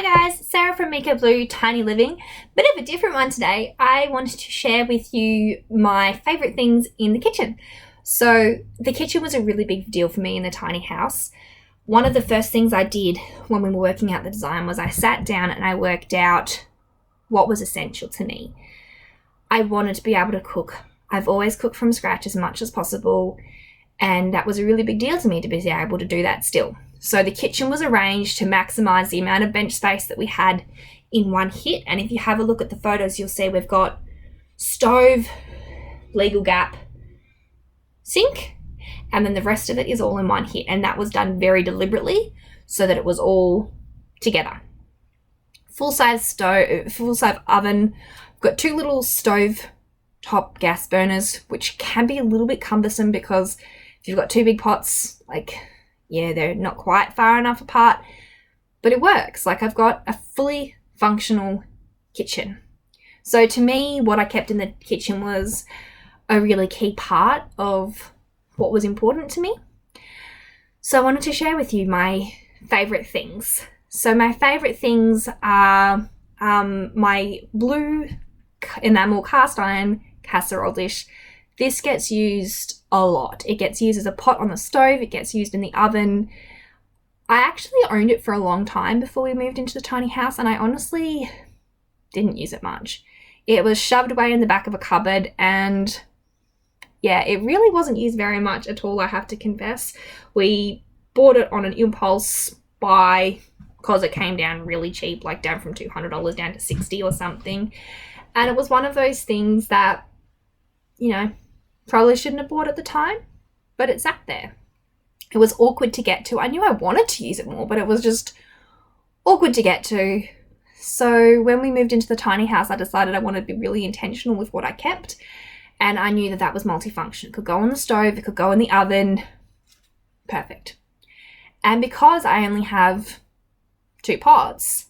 Hi guys, Sarah from Mika Blue Tiny Living. Bit of a different one today. I wanted to share with you my favourite things in the kitchen. So the kitchen was a really big deal for me in the tiny house. One of the first things I did when we were working out the design was I sat down and I worked out what was essential to me. I wanted to be able to cook. I've always cooked from scratch as much as possible, and that was a really big deal to me to be able to do that still. So the kitchen was arranged to maximise the amount of bench space that we had in one hit. And if you have a look at the photos, you'll see we've got stove, legal gap, sink, and then the rest of it is all in one hit. And that was done very deliberately so that it was all together. Full-size stove, full-size oven. I've got two little stove top gas burners, which can be a little bit cumbersome because if you've got two big pots, they're not quite far enough apart, but it works. I've got a fully functional kitchen. So to me, what I kept in the kitchen was a really key part of what was important to me. So I wanted to share with you my favourite things. So my favourite things are my blue enamel cast iron casserole dish. This gets used a lot. It gets used as a pot on the stove. It gets used in the oven. I actually owned it for a long time before we moved into the tiny house, and I honestly didn't use it much. It was shoved away in the back of a cupboard, and it really wasn't used very much at all, I have to confess. We bought it on an impulse buy because it came down really cheap, down from $200 down to $60 or something. And it was one of those things that, probably shouldn't have bought at the time, but it sat there. It was awkward to get to. I knew I wanted to use it more, but it was just awkward to get to. So when we moved into the tiny house, I decided I wanted to be really intentional with what I kept. And I knew that that was multifunction. It could go on the stove, it could go in the oven. Perfect. And because I only have two pots,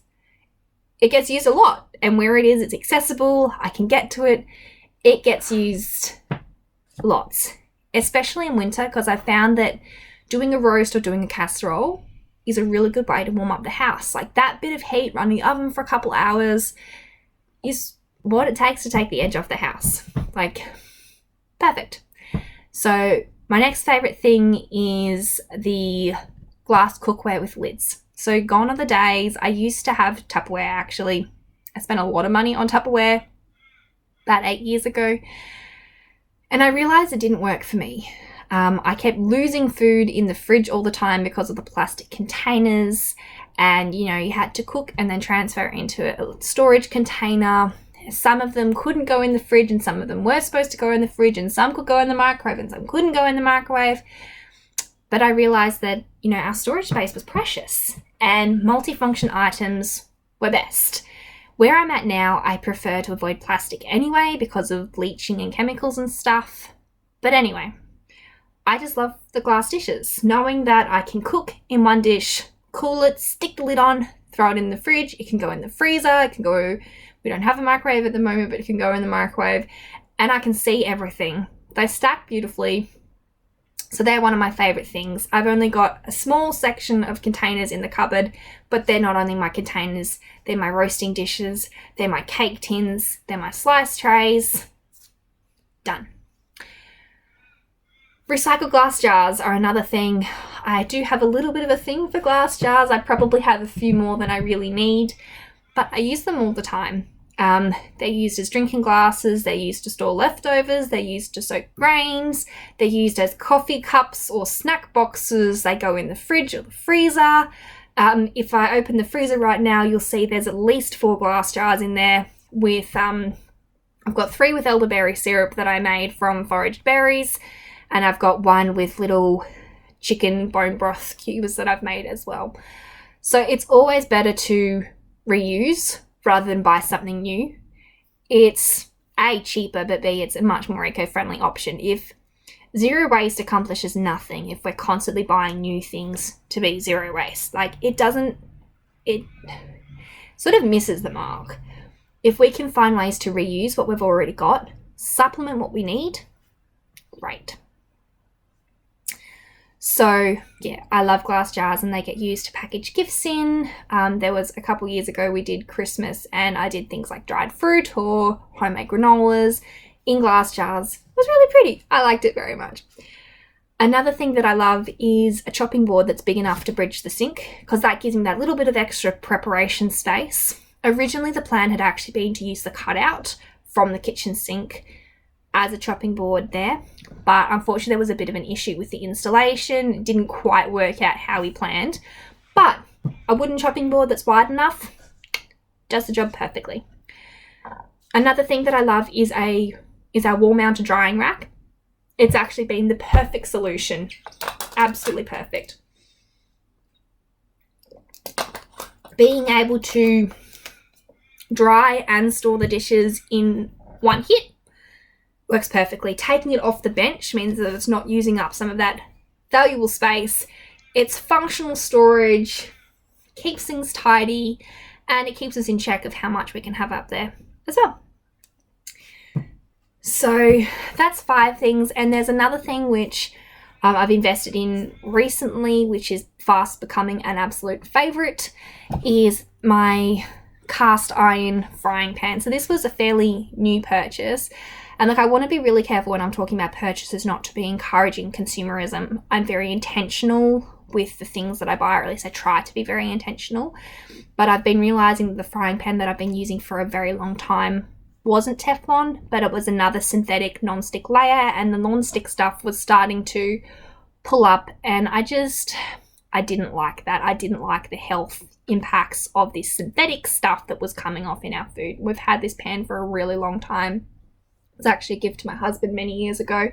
it gets used a lot. And where it is, it's accessible. I can get to it. It gets used lots, especially in winter, because I found that doing a roast or doing a casserole is a really good way to warm up the house. That bit of heat, run the oven for a couple hours is what it takes to take the edge off the house. Perfect. So my next favorite thing is the glass cookware with lids. So gone are the days. I used to have Tupperware, actually. I spent a lot of money on Tupperware about 8 years ago. And I realised it didn't work for me. I kept losing food in the fridge all the time because of the plastic containers. And, you had to cook and then transfer it into a storage container. Some of them couldn't go in the fridge and some of them were supposed to go in the fridge, and some could go in the microwave and some couldn't go in the microwave. But I realised that, our storage space was precious and multifunction items were best. Where I'm at now, I prefer to avoid plastic anyway because of bleaching and chemicals and stuff. But anyway, I just love the glass dishes. Knowing that I can cook in one dish, cool it, stick the lid on, throw it in the fridge. It can go in the freezer. It can go, we don't have a microwave at the moment, but it can go in the microwave. And I can see everything. They stack beautifully. So they're one of my favourite things. I've only got a small section of containers in the cupboard, but they're not only my containers, they're my roasting dishes, they're my cake tins, they're my slice trays. Done. Recycled glass jars are another thing. I do have a little bit of a thing for glass jars. I probably have a few more than I really need, but I use them all the time. They're used as drinking glasses, they're used to store leftovers, they're used to soak grains, they're used as coffee cups or snack boxes, they go in the fridge or the freezer. If I open the freezer right now, you'll see there's at least 4 glass jars in there with, I've got 3 with elderberry syrup that I made from foraged berries, and I've got 1 with little chicken bone broth cubes that I've made as well. So it's always better to reuse rather than buy something new. It's A, cheaper, but B, it's a much more eco-friendly option. If zero waste accomplishes nothing, if we're constantly buying new things to be zero waste, it sort of misses the mark. If we can find ways to reuse what we've already got, supplement what we need, great. So yeah, I love glass jars and they get used to package gifts in. There was a couple years ago we did Christmas and I did things like dried fruit or homemade granolas in glass jars. It was really pretty. I liked it very much. Another thing that I love is a chopping board that's big enough to bridge the sink, because that gives me that little bit of extra preparation space. Originally the plan had actually been to use the cutout from the kitchen sink as a chopping board there, but unfortunately there was a bit of an issue with the installation. It didn't quite work out how we planned, but a wooden chopping board that's wide enough does the job perfectly. Another thing that I love is our wall mounted drying rack. It's actually been the perfect solution. Absolutely perfect. Being able to dry and store the dishes in one hit works perfectly. Taking it off the bench means that it's not using up some of that valuable space. It's functional storage, keeps things tidy, and it keeps us in check of how much we can have up there as well. So that's 5 things, and there's another thing which I've invested in recently, which is fast becoming an absolute favourite, is my cast iron frying pan. So this was a fairly new purchase, and look, I want to be really careful when I'm talking about purchases not to be encouraging consumerism. I'm very intentional with the things that I buy, or at least I try to be very intentional, but I've been realising that the frying pan that I've been using for a very long time wasn't Teflon, but it was another synthetic non-stick layer, and the non-stick stuff was starting to pull up, and I didn't like that. I didn't like the health impacts of this synthetic stuff that was coming off in our food. We've had this pan for a really long time. It was actually a gift to my husband many years ago,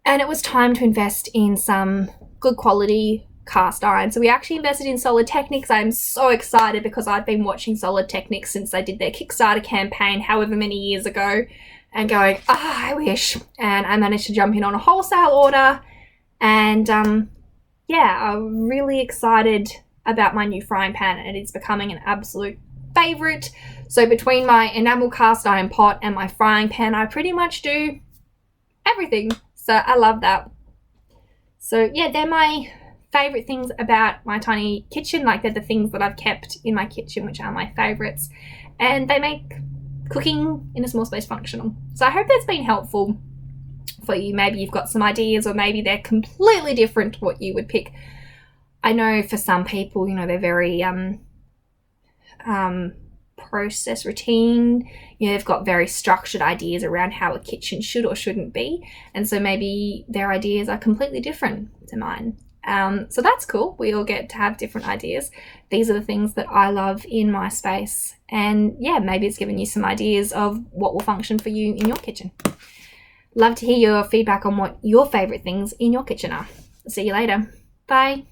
and it was time to invest in some good quality cast iron. So we actually invested in Solid Techniques. I'm so excited because I've been watching Solid Techniques since they did their Kickstarter campaign however many years ago, and going, I wish. And I managed to jump in on a wholesale order, and yeah, I'm really excited about my new frying pan, and it's becoming an absolute favourite. So between my enamel cast iron pot and my frying pan, I pretty much do everything. So I love that. So yeah, they're my favourite things about my tiny kitchen. Like, they're the things that I've kept in my kitchen which are my favourites, and they make cooking in a small space functional. So I hope that's been helpful for you. Maybe you've got some ideas, or maybe they're completely different to what you would pick. I know for some people, you know, they're very process routine, you know, they've got very structured ideas around how a kitchen should or shouldn't be, and so maybe their ideas are completely different to mine. So that's cool. We all get to have different ideas. These are the things that I love in my space, and yeah, maybe it's given you some ideas of what will function for you in your kitchen. Love to hear your feedback on what your favourite things in your kitchen are. See you later. Bye.